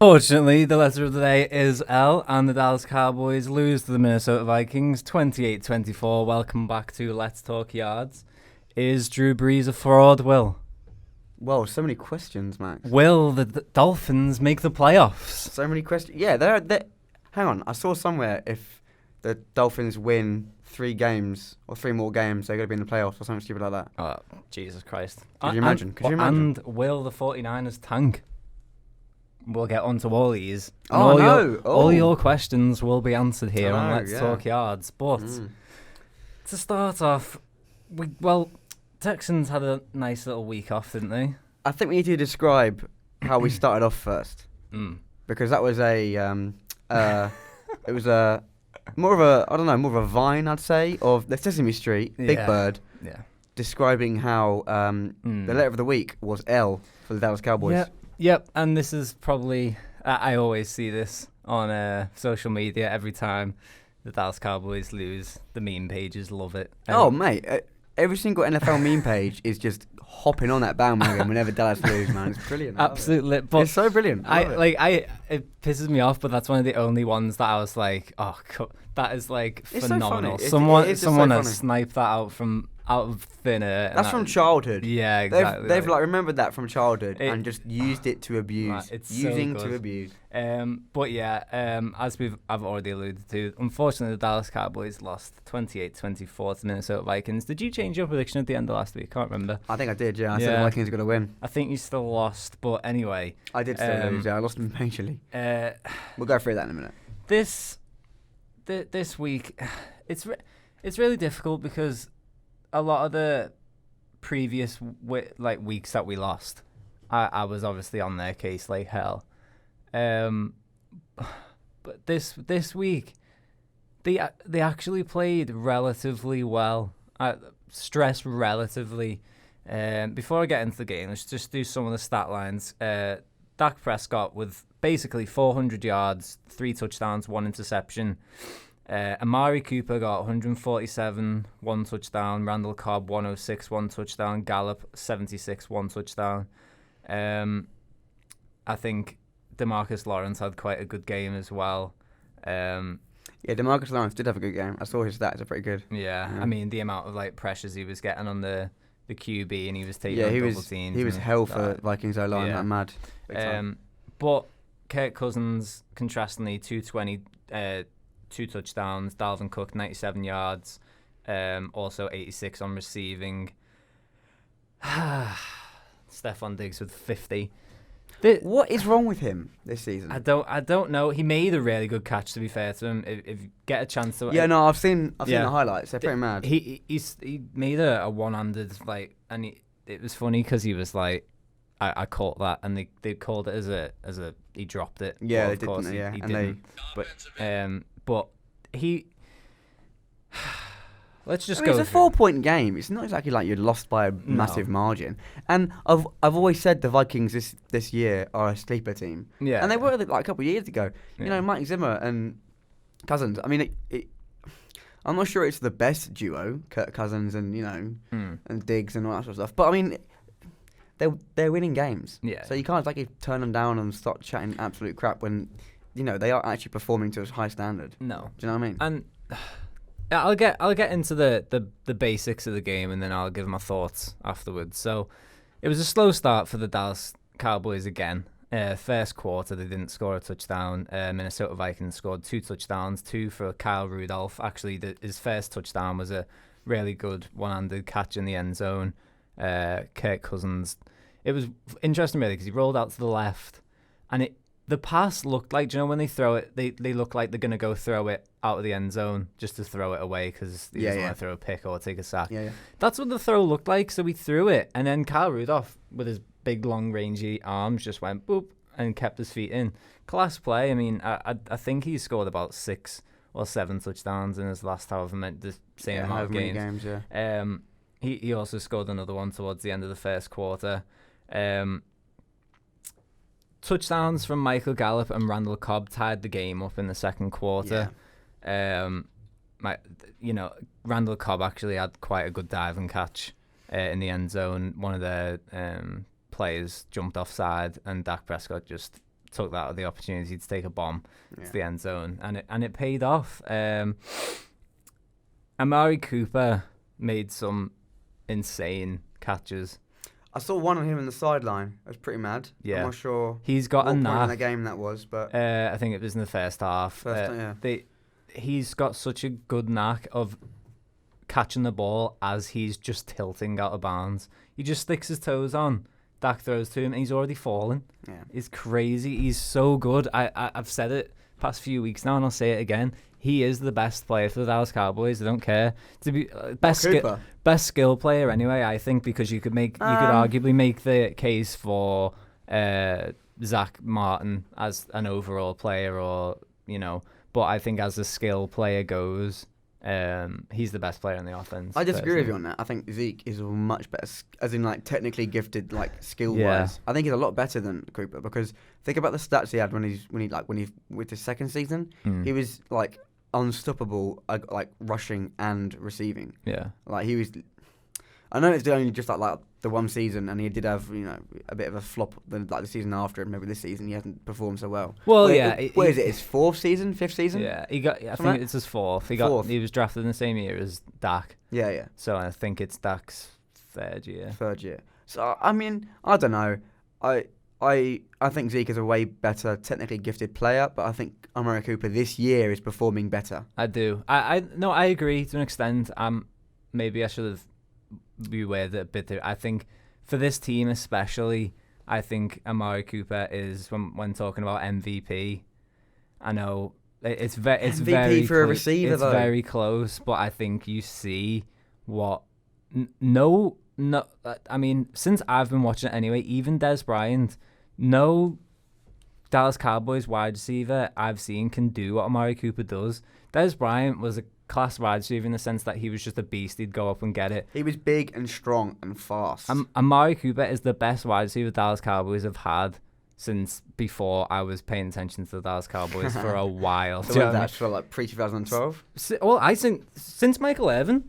Unfortunately, the letter of the day is L, and the Dallas Cowboys lose to the Minnesota Vikings 28-24. Welcome back to Let's Talk Yards. Is Drew Brees a fraud, Will? Whoa, so many questions, Max. Will the Dolphins make the playoffs? So many questions. Yeah, they're. Hang on, I saw somewhere if the Dolphins win 3 games or 3 more games, they're going to be in the playoffs or something stupid like that. Oh, Jesus Christ. Could you imagine? And will the 49ers tank? We'll get onto all these. And all your questions will be answered here on Let's Talk Yards. But to start off, Texans had a nice little week off, didn't they? I think we need to describe how we started off first, because that was it was more of a vine, I'd say, of the Sesame Street, Big Bird, describing how the letter of the week was L for the Dallas Cowboys. Yep, and this is probably, I always see this on social media every time the Dallas Cowboys lose. The meme pages love it. Mate, every single NFL meme page is just hopping on that bandwagon whenever Dallas lose, man. It's brilliant. Absolutely. But it's so brilliant. It pisses me off, but that's one of the only ones that I was like, that is like phenomenal. So Someone has sniped that out of thin air. That's from childhood. Yeah, exactly. They've remembered that from childhood and just used it to abuse. It's using so to abuse. As I've already alluded to, unfortunately the Dallas Cowboys lost 28-24 to the Minnesota Vikings. Did you change your prediction at the end of last week? I can't remember. I think I did, yeah. I said the Vikings are going to win. I think you still lost, but anyway. I did still lose, yeah. I lost them majorly. We'll go through that in a minute. This week, it's really difficult because a lot of the previous weeks that we lost, I was obviously on their case like hell. But this week, they actually played relatively well. Stress relatively. Before I get into the game, let's just do some of the stat lines. Dak Prescott with basically 400 yards, 3 touchdowns, 1 interception. Amari Cooper got 147, 1 touchdown. Randall Cobb, 106, 1 touchdown. Gallup, 76, 1 touchdown. I think DeMarcus Lawrence had quite a good game as well. DeMarcus Lawrence did have a good game. I saw his stats are pretty good. Yeah. I mean, the amount of pressures he was getting on the QB, and he was taking on double teams. He was hell for Vikings O-line, that mad. But Kirk Cousins, contrastingly, 220, 2 touchdowns. Dalvin Cook, 97 yards. Also 86 on receiving. Stephon Diggs with 50. What is wrong with him this season? I don't know. He made a really good catch, to be fair to him. If you get a chance to, I've seen the highlights. They're pretty mad. He made a one-handed and it was funny because he was like, I caught that, and they called it as a he dropped it. Yeah, well, they didn't. Yeah, he didn't. But he. Let's just go. It's a 4-point game. It's not exactly like you're lost by a massive margin. And I've always said the Vikings this year are a sleeper team. Yeah. And they were like a couple of years ago. You know, Mike Zimmer and Cousins. I mean, I'm not sure it's the best duo, Kirk Cousins and and Diggs and all that sort of stuff. But I mean, they're winning games. Yeah. So you can't exactly turn them down and start chatting absolute crap when they are actually performing to a high standard. No. Do you know what I mean? And I'll get into the basics of the game, and then I'll give my thoughts afterwards. So it was a slow start for the Dallas Cowboys again. First quarter, they didn't score a touchdown. Minnesota Vikings scored 2 touchdowns, 2 for Kyle Rudolph. Actually, his first touchdown was a really good one-handed catch in the end zone. Kirk Cousins. It was interesting, really, because he rolled out to the left, and the pass looked like, when they throw it, they look like they're going to go throw it out of the end zone just to throw it away because they just want to throw a pick or take a sack. Yeah. That's what the throw looked like, so he threw it. And then Kyle Rudolph, with his big, long, rangy arms, just went boop and kept his feet in. Class play. I mean, I think he scored about 6 or 7 touchdowns in his last the same amount of games. He also scored another one towards the end of the first quarter. Touchdowns from Michael Gallup and Randall Cobb tied the game up in the second quarter. Randall Cobb actually had quite a good dive and catch in the end zone. One of the players jumped offside, and Dak Prescott just took that as the opportunity to take a bomb to the end zone, and it paid off. Amari Cooper made some insane catches. I saw one of him in the sideline. I was pretty mad. Yeah. I'm not sure He's got what a point in knack. the game that was, but I think it was in the first half. He's got such a good knack of catching the ball as he's just tilting out of bounds. He just sticks his toes on. Dak throws to him, and he's already fallen. Yeah. It's crazy. He's so good. I've said it past few weeks now, and I'll say it again. He is the best player for the Dallas Cowboys. I don't care to be best skill player anyway. I think because you could arguably make the case for Zach Martin as an overall player, or but I think as a skill player goes, he's the best player in the offense. I disagree with you on that. I think Zeke is much better, as in like technically gifted, like skill wise. Yeah. I think he's a lot better than Cooper, because think about the stats he had when he with his second season, he was like unstoppable, like rushing and receiving. Yeah, like he was. I know it's only just like the one season, and he did have a bit of a flop the season after, and maybe this season he hasn't performed so well. Well, what is it? His fourth season, fifth season? Yeah, he got. I think it's his fourth. He was drafted in the same year as Dak. Yeah. So I think it's Dak's third year. So I mean, I don't know. I think Zeke is a way better technically gifted player, but I think Amari Cooper this year is performing better. I do. I agree to an extent. Maybe I should have reworded it a bit there. I think for this team especially, I think Amari Cooper is when talking about MVP. I know it's MVP very for a receiver. It's very close, but I think you see what no. I mean, since I've been watching it anyway, even Dez Bryant, no Dallas Cowboys wide receiver I've seen can do what Amari Cooper does. Dez Bryant was a class wide receiver in the sense that he was just a beast. He'd go up and get it. He was big and strong and fast. Amari Cooper is the best wide receiver Dallas Cowboys have had since before I was paying attention to the Dallas Cowboys for a while. So that's for like pre-2012? Well, I think since Michael Irvin.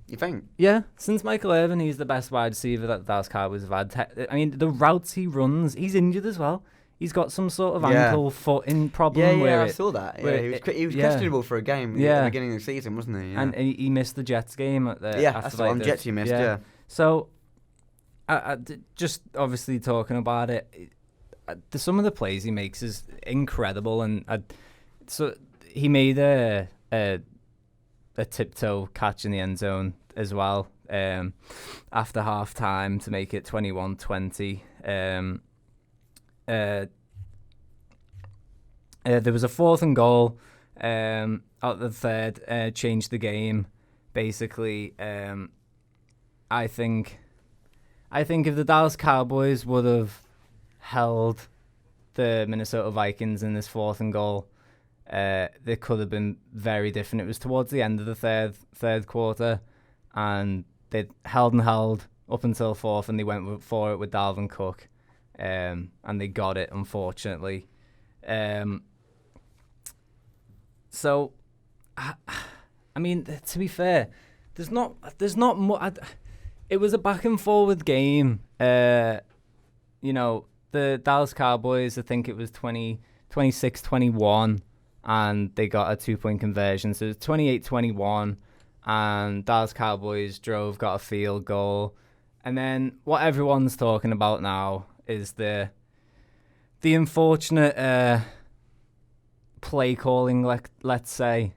You think? Yeah, since Michael Irvin, he's the best wide receiver that the Dallas Cowboys have had. I mean, the routes he runs, he's injured as well. He's got some sort of ankle, foot problem. Yeah, I saw that. Yeah, he was questionable for a game at the beginning of the season, wasn't he? Yeah. And he missed the Jets game. That's the one Jets he missed, yeah. So, just obviously talking about it, some of the plays he makes is incredible. And so he made a tiptoe catch in the end zone as well after half time to make it 21-20. There was a 4th and goal out the third, changed the game basically. I think if the Dallas Cowboys would have held the Minnesota Vikings in this 4th and goal, they could have been very different. It was towards the end of the third quarter, and they held up until 4th, and they went for it with Dalvin Cook, and they got it, unfortunately. So, I mean, to be fair, there's not much. It was a back and forward game. The Dallas Cowboys, I think it was 26-21. And they got a 2-point conversion. So it was 28-21. And Dallas Cowboys got a field goal. And then what everyone's talking about now is the unfortunate play calling, let's say,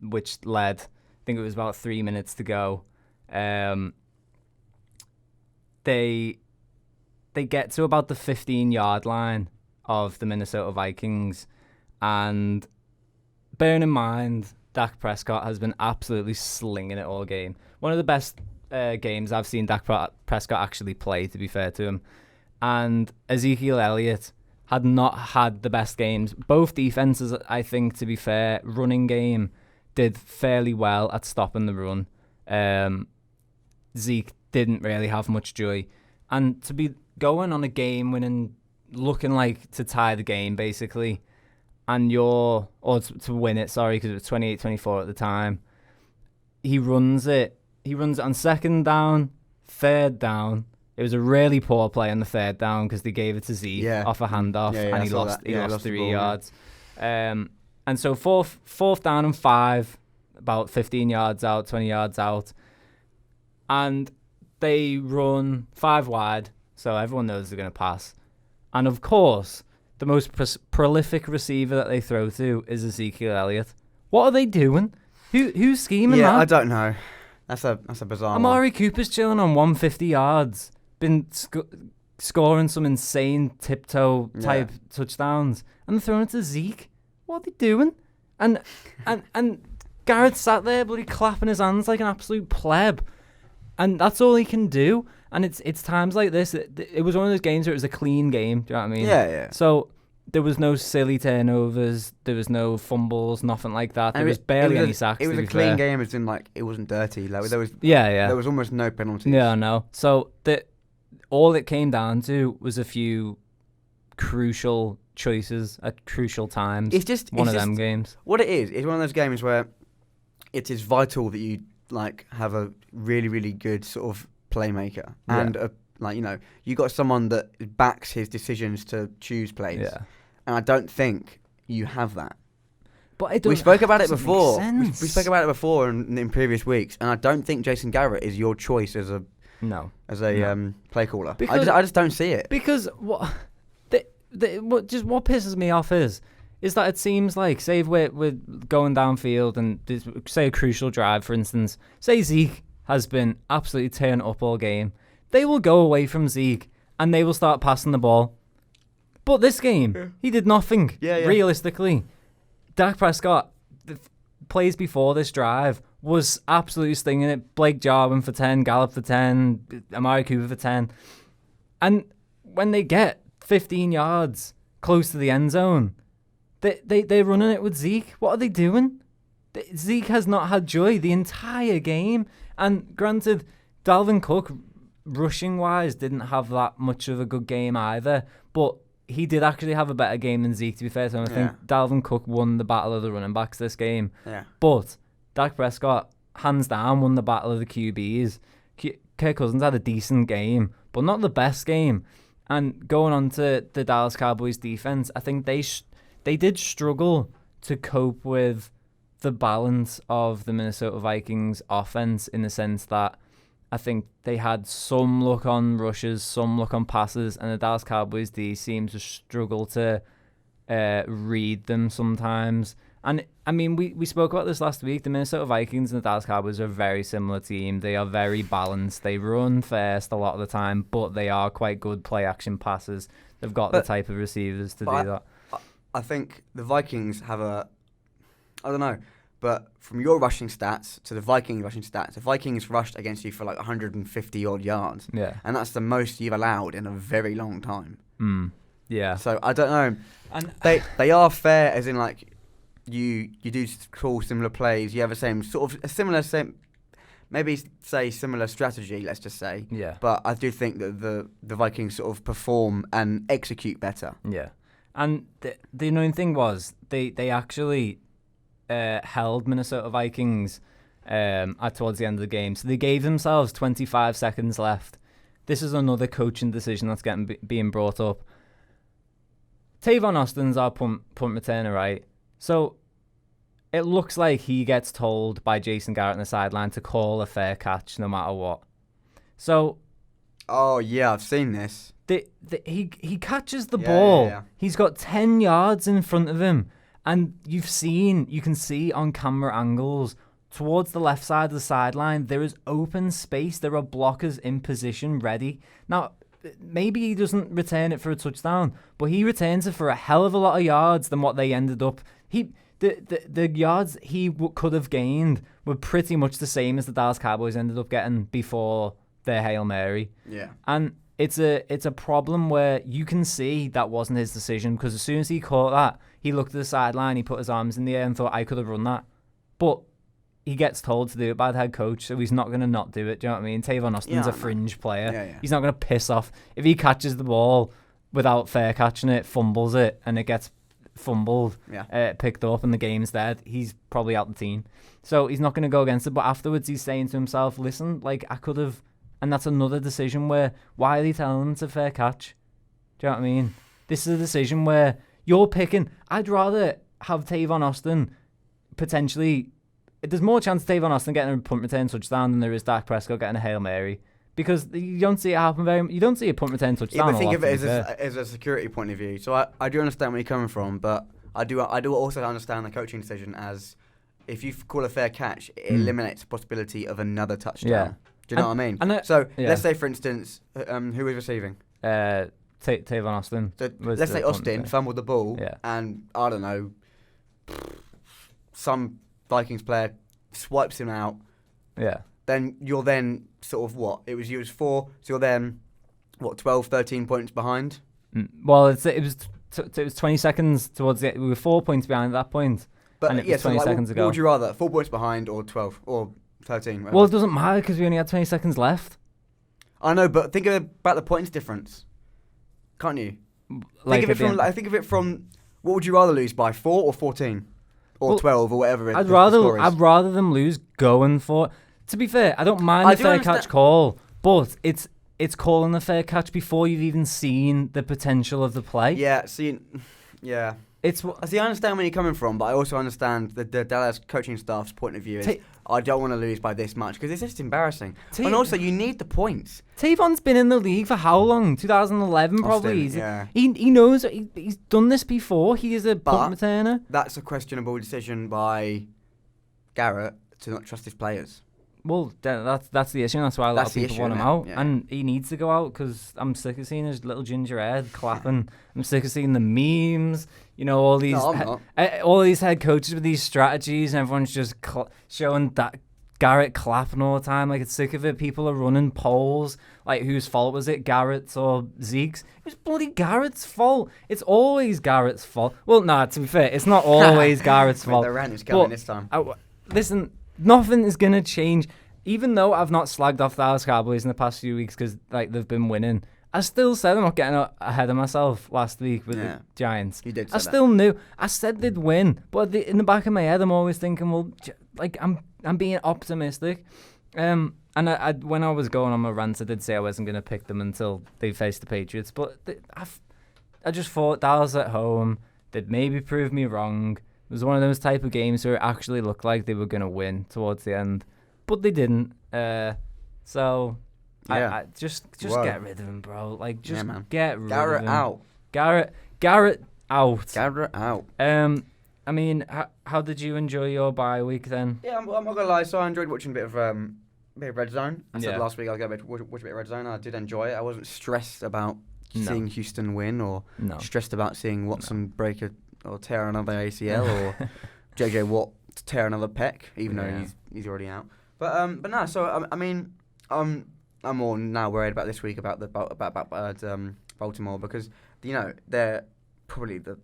which led, I think it was about 3 minutes to go. They get to about the 15-yard line of the Minnesota Vikings. And bearing in mind, Dak Prescott has been absolutely slinging it all game. One of the best games I've seen Dak Prescott actually play, to be fair to him. And Ezekiel Elliott had not had the best games. Both defenses, I think, to be fair, running game did fairly well at stopping the run. Zeke didn't really have much joy. And to be going on a game winning, looking like to tie the game, basically, and to win it, because it was 28-24 at the time. He runs it on 2nd down, 3rd down, It was a really poor play on the third down because they gave it to Zeke off a handoff, and he lost 3 yards. And so fourth down and 5, about 15 yards out, 20 yards out, and they run 5 wide, so everyone knows they're going to pass. And of course, the most prolific receiver that they throw to is Ezekiel Elliott. What are they doing? Who's scheming that? Yeah, I don't know. That's a bizarre Amari one. Cooper's chilling on 150 yards, been scoring some insane tiptoe type touchdowns, and they're throwing it to Zeke. What are they doing? And Garret sat there bloody clapping his hands like an absolute pleb, and that's all he can do. And it's times like this. It was one of those games where it was a clean game. Do you know what I mean? Yeah. So there was no silly turnovers. There was no fumbles. Nothing like that. There was barely any sacks. It was a clean game, as in like it wasn't dirty. Like there was there was almost no penalties. Yeah, no. So all it came down to was a few crucial choices at crucial times. It's just one of them games. What it is one of those games where it is vital that you like have a really, really good sort of playmaker and you got someone that backs his decisions to choose plays. Yeah. And I don't think you have that. But we spoke about it before. We spoke about it before in previous weeks, and I don't think Jason Garret is your choice as a play caller. Because, I just don't see it. Because what pisses me off is that it seems like, say we're going downfield and say a crucial drive, for instance, say Zeke has been absolutely tearing up all game, they will go away from Zeke and they will start passing the ball. But this game, he did nothing. Realistically, Dak Prescott, the plays before this drive, was absolutely stinging it. Blake Jarwin for 10, Gallup for 10, Amari Cooper for 10. And when they get 15 yards close to the end zone, they're running it with Zeke. What are they doing? Zeke has not had joy the entire game. And granted, Dalvin Cook, rushing-wise, didn't have that much of a good game either. But he did actually have a better game than Zeke, to be fair to him. I think Dalvin Cook won the battle of the running backs this game. Yeah. But Dak Prescott, hands down, won the battle of the QBs. Kirk Cousins had a decent game, but not the best game. And going on to the Dallas Cowboys defense, I think they did struggle to cope with the balance of the Minnesota Vikings offense, in the sense that I think they had some luck on rushes, some luck on passes, and the Dallas Cowboys D seemed to struggle to read them sometimes. And I mean, we spoke about this last week. The Minnesota Vikings and the Dallas Cowboys are a very similar team. They are very balanced. They run first a lot of the time, but they are quite good play action passers. They've got the type of receivers to do that. I think the Vikings have I don't know, but from your rushing stats to the Vikings rushing stats, the Vikings rushed against you for like 150 odd yards. Yeah. And that's the most you've allowed in a very long time. Yeah. So I don't know. And they are fair, as in like you do call similar plays. You have similar strategy, let's just say. Yeah. But I do think that the Vikings sort of perform and execute better. Yeah. And the annoying thing was they actually held Minnesota Vikings towards the end of the game. So they gave themselves 25 seconds left. This is another coaching decision that's being brought up. Tavon Austin's our punt returner, right? So it looks like he gets told by Jason Garret on the sideline to call a fair catch no matter what. So... Oh, yeah, I've seen this. He catches the ball. Yeah. He's got 10 yards in front of him. And you can see on camera angles towards the left side of the sideline, there is open space. There are blockers in position ready. Now, maybe he doesn't return it for a touchdown, but he returns it for a hell of a lot of yards than what they ended up. The yards he could have gained were pretty much the same as the Dallas Cowboys ended up getting before their Hail Mary. Yeah. And it's a problem where you can see that wasn't his decision, because as soon as he caught that, he looked at the sideline, he put his arms in the air and thought, I could have run that. But he gets told to do it by the head coach, so he's not going to not do it. Do you know what I mean? Tavon Austin's a fringe player. Yeah. He's not going to piss off. If he catches the ball without fair catching it, fumbles it, and it gets fumbled, picked up, and the game's dead, he's probably out the team. So he's not going to go against it. But afterwards, he's saying to himself, listen, like, I could have And that's another decision where, why are they telling them it's a fair catch? Do you know what I mean? This is a decision where you're picking. I'd rather have Tavon Austin potentially. There's more chance of Tavon Austin getting a punt return touchdown than there is Dak Prescott getting a Hail Mary. Because you don't see it happen you don't see a punt return touchdown. Yeah, but think of it as a security point of view. So I do understand where you're coming from, but I do also understand the coaching decision as if you call a fair catch, it eliminates the possibility of another touchdown. Yeah. Do you know what I mean? So let's say, for instance, who is receiving? Tavon Austin. So let's say Austin fumbled the ball, and I don't know, some Vikings player swipes him out. Yeah. Then you're then sort of what? It was 4, so you're then, 12, 13 points behind? Well, it was 20 seconds towards the... We were 4 points behind at that point. But and it was 20 seconds ago. What would you rather? 4 points behind or 12 or 13? Whatever. Well, it doesn't matter because we only had 20 seconds left. I know, but think about the points difference. Can't you? Think of it from what would you rather lose by, 4 or 14? Or 12 or whatever I'd rather them lose going for... To be fair, I don't mind the fair catch call, but it's calling the fair catch before you've even seen the potential of the play. Yeah, yeah. I understand where you're coming from, but I also understand the Dallas coaching staff's point of view is I don't want to lose by this much because it's just embarrassing. And also, you need the points. Tavon's been in the league for how long? 2011 probably. He knows he's done this before. He is a punt returner. That's a questionable decision by Garret to not trust his players. Well, that's the issue. That's why a lot of people want him out. Yeah. And he needs to go out because I'm sick of seeing his little ginger head clapping. I'm sick of seeing the memes. You know, all these head coaches with these strategies, and everyone's just showing that Garret clapping all the time. Like, it's sick of it. People are running polls. Like, whose fault was it, Garrett's or Zeke's? It was bloody Garrett's fault. It's always Garrett's fault. Well, to be fair, it's not always Garrett's fault. The rant is coming this time. Listen, nothing is going to change. Even though I've not slagged off the Dallas Cowboys in the past few weeks because they've been winning, I still said I'm not getting ahead of myself last week with the Giants. You did say I still knew. I said they'd win, but in the back of my head, I'm always thinking, well, I'm being optimistic. And when I was going on my rant, I did say I wasn't going to pick them until they faced the Patriots. But I just thought Dallas at home, they'd maybe prove me wrong. It was one of those type of games where it actually looked like they were going to win towards the end, but they didn't. So I just get rid of him, bro. Like, just get rid of him. Garret out. Garret out. I mean, how did you enjoy your bye week then? Yeah, I'm not gonna lie. So I enjoyed watching a bit of Red Zone. I said last week I was going to watch a bit of Red Zone. I did enjoy it. I wasn't stressed about seeing Houston win or stressed about seeing Watson break or tear another ACL or JJ Watt tear another pec, even though he's already out. But no. So I mean, I'm more now worried about this week about Baltimore because they're probably the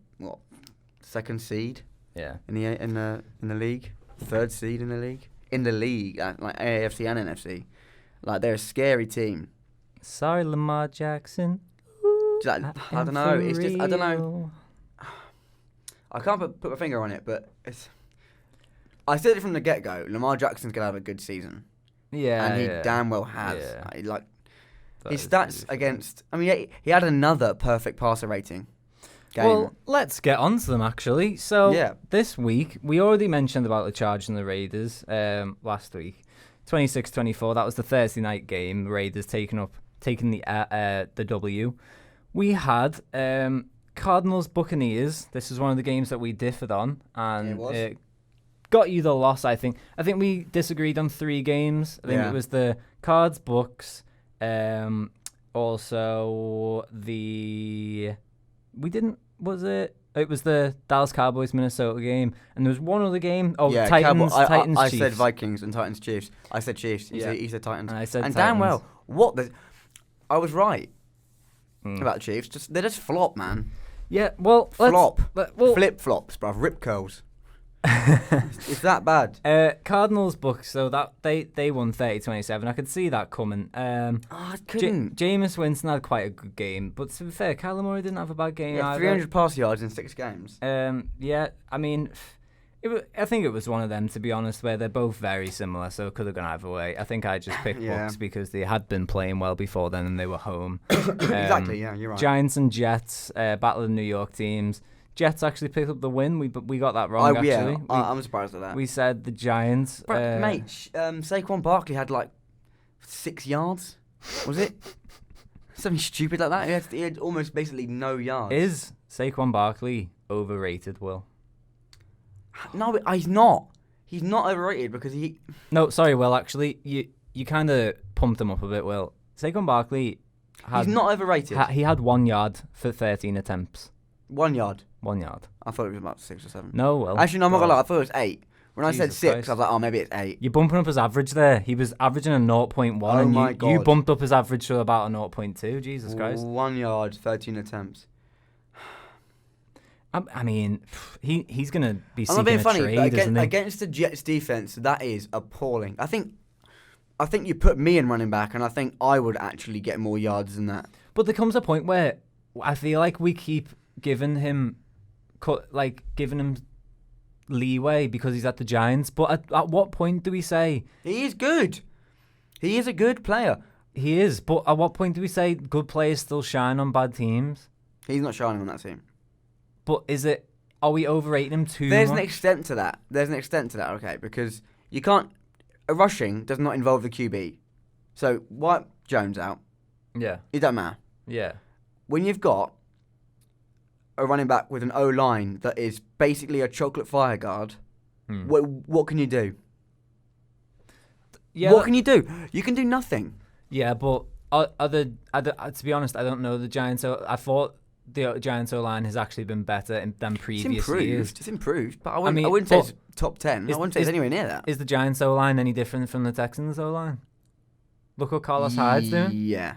second seed in the league, third seed in the league like AFC and NFC. Like, they're a scary team. Sorry, Lamar Jackson. I don't know. It's just I don't know. I can't put my finger on it, but I said it from the get-go. Lamar Jackson's going to have a good season. Yeah, and he damn well has. Yeah. His stats against... I mean, he had another perfect passer rating game. Well, let's get on to them, actually. So, this week, we already mentioned about the Chargers and the Raiders last week. 26-24, that was the Thursday night game. Raiders taking the W. We had... Cardinals Buccaneers. This is one of the games that we differed on, and it got you the loss. I think we disagreed on 3 games. I think it was the Cards Bucks. Also it was the Dallas Cowboys Minnesota game, and there was one other game. Titans. I Chiefs. said Vikings and Titans Chiefs. I said Chiefs. He said Titans. And I said and Titans. Damn well, I was right about Chiefs. They just flop, man. Yeah, well, flip flops, bruv. Rip curls. It's that bad. Cardinals Bucks, so that they won 30-27. I could see that coming. I couldn't. Jameis Winston had quite a good game, but to be fair, Kyler Murray didn't have a bad game either. 300 pass yards in 6 games. I mean, I think it was one of them, to be honest, where they're both very similar, so it could have gone either way. I think I just picked Bucks because they had been playing well before then and they were home. Exactly, yeah, you're right. Giants and Jets, battle of New York teams. Jets actually picked up the win. We got that wrong, actually. Yeah, I'm surprised at that. We said the Giants. Mate, Saquon Barkley had like 6 yards, was it? Something stupid like that. He had almost basically no yards. Is Saquon Barkley overrated, Will? No, he's not. He's not overrated because he... No, sorry, Will, actually. You kind of pumped him up a bit, Will. Saquon Barkley... He's not overrated. He had 1 yard for 13 attempts. 1 yard? 1 yard. I thought it was about 6 or 7. No, Will. Actually, no, I'm not going to lie. I thought it was 8. When I said 6, Christ. I was like, oh, maybe it's 8. You're bumping up his average there. He was averaging a 0.1, and my God. you bumped up his average to about a 0.2. Jesus Christ. 1 yard, 13 attempts. I mean, he's going to be I'm not seeking being a funny, trade, but isn't he? against the Jets defense, that is appalling. I think you put me in running back, and I think I would actually get more yards than that. But there comes a point where I feel like we keep giving him leeway because he's at the Giants. But at what point do we say he is good? He is a good player. He is, but at what point do we say good players still shine on bad teams? He's not shining on that team. But are we overrating him too There's much? an extent to that. Okay, because you can't... rushing does not involve the QB. So, wipe Jones out. Yeah. It doesn't matter. Yeah. When you've got a running back with an O-line that is basically a chocolate fire guard, what can you do? Yeah. What can you do? You can do nothing. Yeah, but to be honest, I don't know the Giants. I thought the Giants O-line has actually been better than previous years. It's improved, but I wouldn't say it's top 10. I wouldn't say it's anywhere near that. Is the Giants O-line any different from the Texans O-line? Look what Carlos Hyde's doing. Yeah.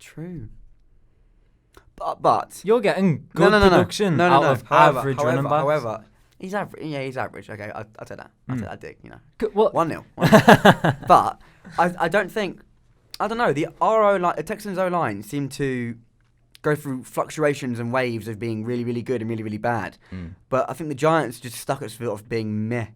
True. But you're getting good production out of average running backs. However, he's average. Yeah, he's average. Okay, I'll take that. I dig, you know. What? 1-0. But I don't think... I don't know. The Texans O-line seem to go through fluctuations and waves of being really, really good and really, really bad. But I think the Giants just stuck at sort of being meh.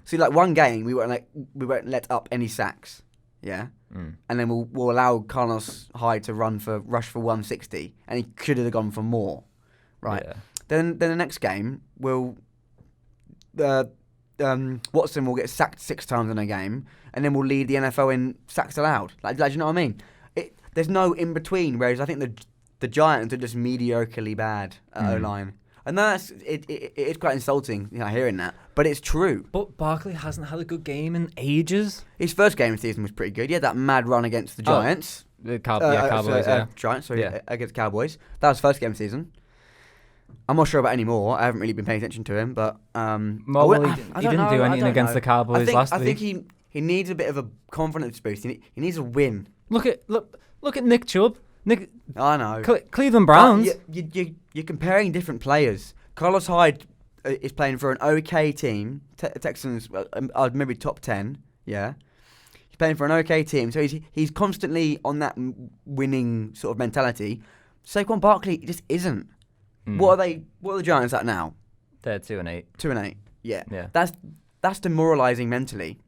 See, like one game, we won't let up any sacks. Yeah? And then we'll allow Carlos Hyde to rush for 160, and he could have gone for more. Right? Yeah. Then the next game, Watson will get sacked 6 times in a game, and then we'll lead the NFL in sacks allowed. Like, do you know what I mean? There's no in between. Whereas I think the Giants are just mediocrely bad at O-line, and it is quite insulting, hearing that. But it's true. But Barkley hasn't had a good game in ages. His first game of the season was pretty good. He had that mad run against the Giants. Cowboys. Giants. Against Cowboys. That was first game of the season. I'm not sure about any more. I haven't really been paying attention to him, but he didn't do anything against the Cowboys last week. I think he needs a bit of a confidence boost. He needs a win. Look at Nick Chubb. I know. Cleveland Browns. You're comparing different players. Carlos Hyde is playing for an okay team. Texans, maybe top 10. Yeah. He's playing for an okay team, so he's constantly on that winning sort of mentality. Saquon Barkley just isn't. What are the Giants at now? They're 2-8. 2-8. Yeah. Yeah. That's demoralising mentally.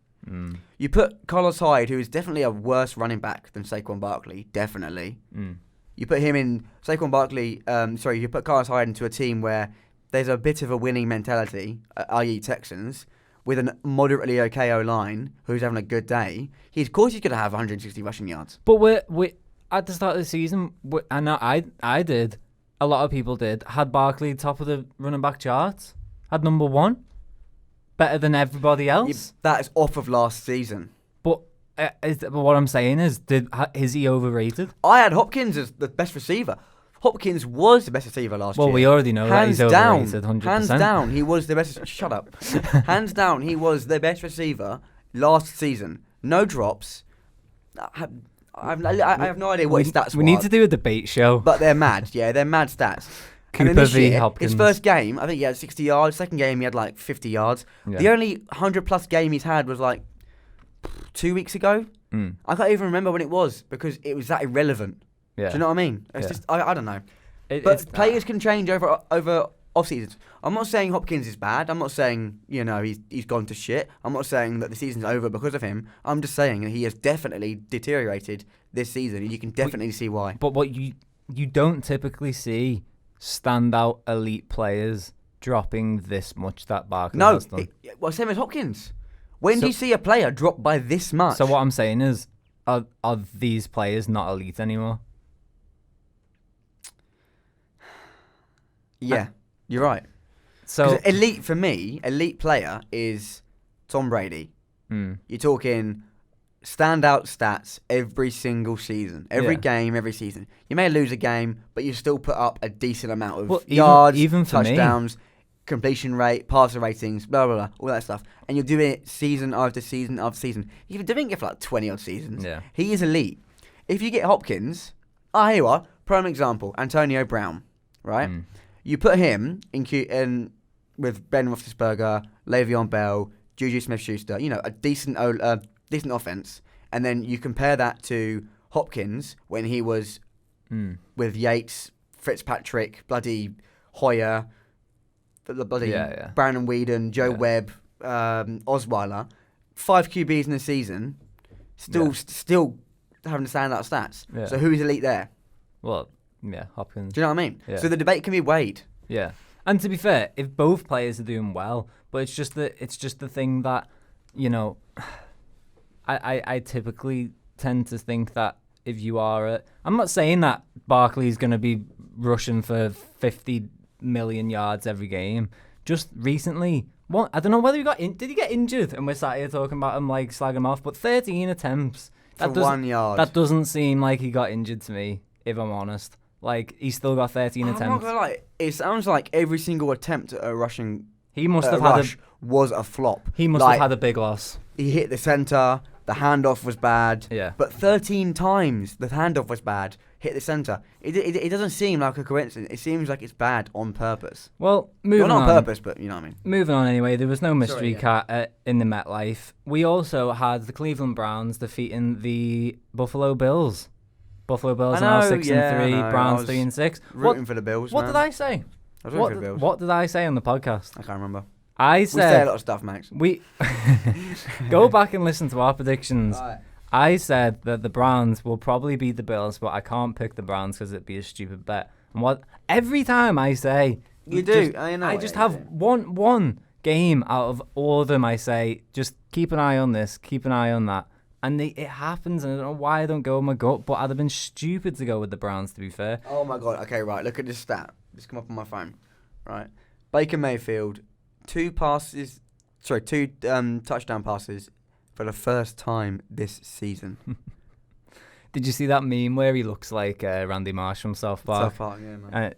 You put Carlos Hyde, who is definitely a worse running back than Saquon Barkley, definitely. You put him in Saquon Barkley. You put Carlos Hyde into a team where there's a bit of a winning mentality, i.e. Texans, with a moderately okay O-line who's having a good day. Of course he's going to have 160 rushing yards. But we at the start of the season, and I did. A lot of people did. Had Barkley top of the running back charts. Had number 1. Better than everybody else. That is off of last season. But what I'm saying is he overrated? I had Hopkins as the best receiver. Hopkins was the best receiver last year. Well, we already know that he's overrated, 100%. Hands down, he was the best... Shut up. Hands down, he was the best receiver last season. No drops. I have no idea what his stats were. We need to do a debate show. But they're mad. Yeah, they're mad stats. Cooper v. Hopkins. His first game, I think he had 60 yards. Second game, he had like 50 yards. Yeah. The only 100-plus game he's had was like 2 weeks ago. I can't even remember when it was because it was that irrelevant. Yeah. Do you know what I mean? It's just, I don't know. But players can change over off seasons. I'm not saying Hopkins is bad. I'm not saying he's gone to shit. I'm not saying that the season's over because of him. I'm just saying that he has definitely deteriorated this season, and you can definitely see why. But what you don't typically see standout elite players dropping this much that Barkley has done. Well, same as Hopkins. When do you see a player drop by this much? So what I'm saying is, are these players not elite anymore? Yeah, you're right. So elite for me, elite player is Tom Brady. You're talking standout stats every single season, every game, every season. You may lose a game, but you still put up a decent amount of yards, even for touchdowns, completion rate, passer ratings, blah, blah, blah, all that stuff. And you're doing it season after season after season. You've been doing it for like 20 odd seasons. Yeah. He is elite. If you get Hopkins, here you are, prime example, Antonio Brown, right? You put him in with Ben Roethlisberger, Le'Veon Bell, Juju Smith-Schuster, a decent offense, and then you compare that to Hopkins when he was with Yates, Fitzpatrick, bloody Hoyer, bloody Brandon Whedon, Joe Webb, Osweiler, 5 QBs in the season, still having the standout stats. Yeah. So who is elite there? Well, Hopkins. Do you know what I mean? Yeah. So the debate can be weighed. Yeah, and to be fair, if both players are doing well, but it's just the thing that, I typically tend to think that if you are I'm not saying that Barkley's going to be rushing for 50 million yards every game. Just recently, I don't know whether did he get injured, and we're sat here talking about him like slagging him off, but 13 attempts for 1 yard. That doesn't seem like he got injured to me, if I'm honest. Like, he's still got 13 attempts. I'm not gonna lie. It sounds like every single attempt at a rushing was a flop. He must have had a big loss. He hit the center. The handoff was bad. Yeah. But 13 times the handoff was bad. Hit the center. It doesn't seem like a coincidence. It seems like it's bad on purpose. Well, moving on. Not on purpose, but you know what I mean. Moving on anyway. There was no mystery cat in the MetLife. We also had the Cleveland Browns defeating the Buffalo Bills. Buffalo Bills are now 6-3. Browns 3-6. Rooting for the Bills. What did I say? I was rooting for the Bills. What did I say on the podcast? I can't remember. We say a lot of stuff, Max. We go back and listen to our predictions. Right. I said that the Browns will probably beat the Bills, but I can't pick the Browns because it'd be a stupid bet. And every time I say you do, I know. I just have one game out of all of them. I say just keep an eye on this, keep an eye on that. And it happens, and I don't know why I don't go with my gut, but I'd have been stupid to go with the Browns, to be fair. Oh, my God. Okay, right. Look at this stat. Just come up on my phone. Right. Baker Mayfield, 2 touchdown passes for the first time this season. Did you see that meme where he looks like Randy Marsh from South Park? South Park, yeah, man.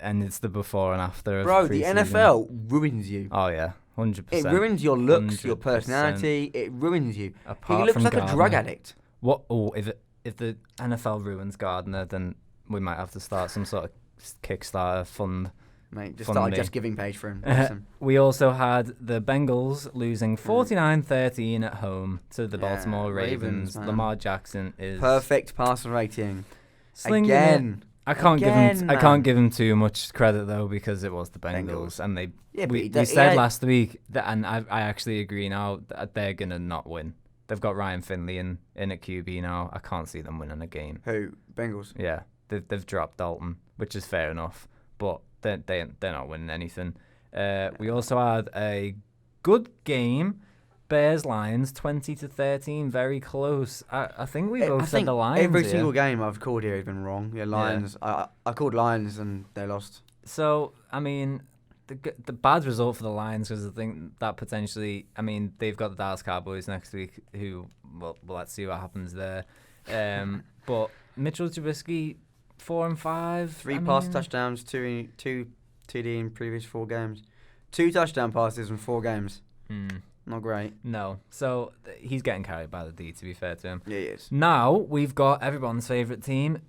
And it's the before and after of Bro, the pre-season. NFL ruins you. Oh, yeah. 100%. It ruins your looks, 100%. your personality. It ruins you. Apart he looks from like Gardner. a drug addict. What? Oh, if the NFL ruins Gardner, then we might have to start some sort of Kickstarter fund. Mate, just start a Just Giving page for him. We also had the Bengals losing 49-13 at home to the Baltimore Ravens. Lamar Jackson is perfect passer rating. Again. I can't give him too much credit though, because it was the Bengals. And we said last week that, and I actually agree now that they're gonna not win. They've got Ryan Finley in at QB now. I can't see them winning a game. Who? Bengals? Yeah, they've dropped Dalton, which is fair enough, but they're not winning anything. We also had a good game. Bears-Lions 20-13, very close. I think we both said the Lions. Every single game I've called here has been wrong. Yeah, Lions. Yeah. I called Lions and they lost. So I mean, the bad result for the Lions, because I think that potentially, I mean, they've got the Dallas Cowboys next week. Who, well, let's see what happens there. But Mitchell Trubisky 4-5. 3 pass touchdowns, 2 TD in previous 4 games. 2 touchdown passes in 4 games. Not great. No. So he's getting carried by the D, to be fair to him. Yeah, he is. Now we've got everyone's favourite team,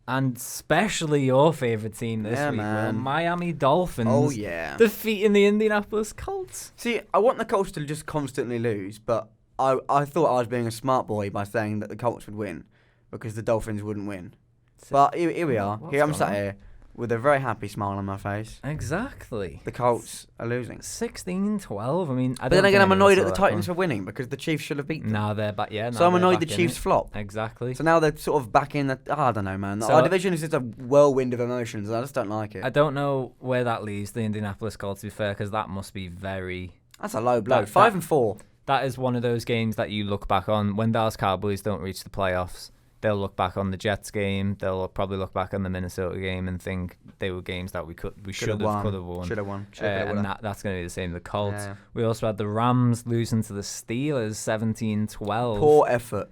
and especially your favourite team this week. Man. Miami Dolphins. Oh, yeah. Defeating the Indianapolis Colts. See, I want the Colts to just constantly lose, but I thought I was being a smart boy by saying that the Colts would win because the Dolphins wouldn't win. But here we are. I'm sat here. with a very happy smile on my face. Exactly. The Colts are losing. 16-12. I mean, But then again, I'm annoyed at the Titans for winning because the Chiefs should have beat them. Now they're back. Yeah. So I'm annoyed the Chiefs flop. Exactly. So now they're sort of back in the. I don't know, man. So Our division is just a whirlwind of emotions, and I just don't like it. I don't know where that leaves the Indianapolis Colts, to be fair, because that must be very. That's a low blow. 5-4. That is one of those games that you look back on when Dallas Cowboys don't reach the playoffs. They'll look back on the Jets game. They'll probably look back on the Minnesota game and think they were games that we could have won. Should have won. And that's going to be the same with the Colts. Yeah. We also had the Rams losing to the Steelers 17-12. Poor effort.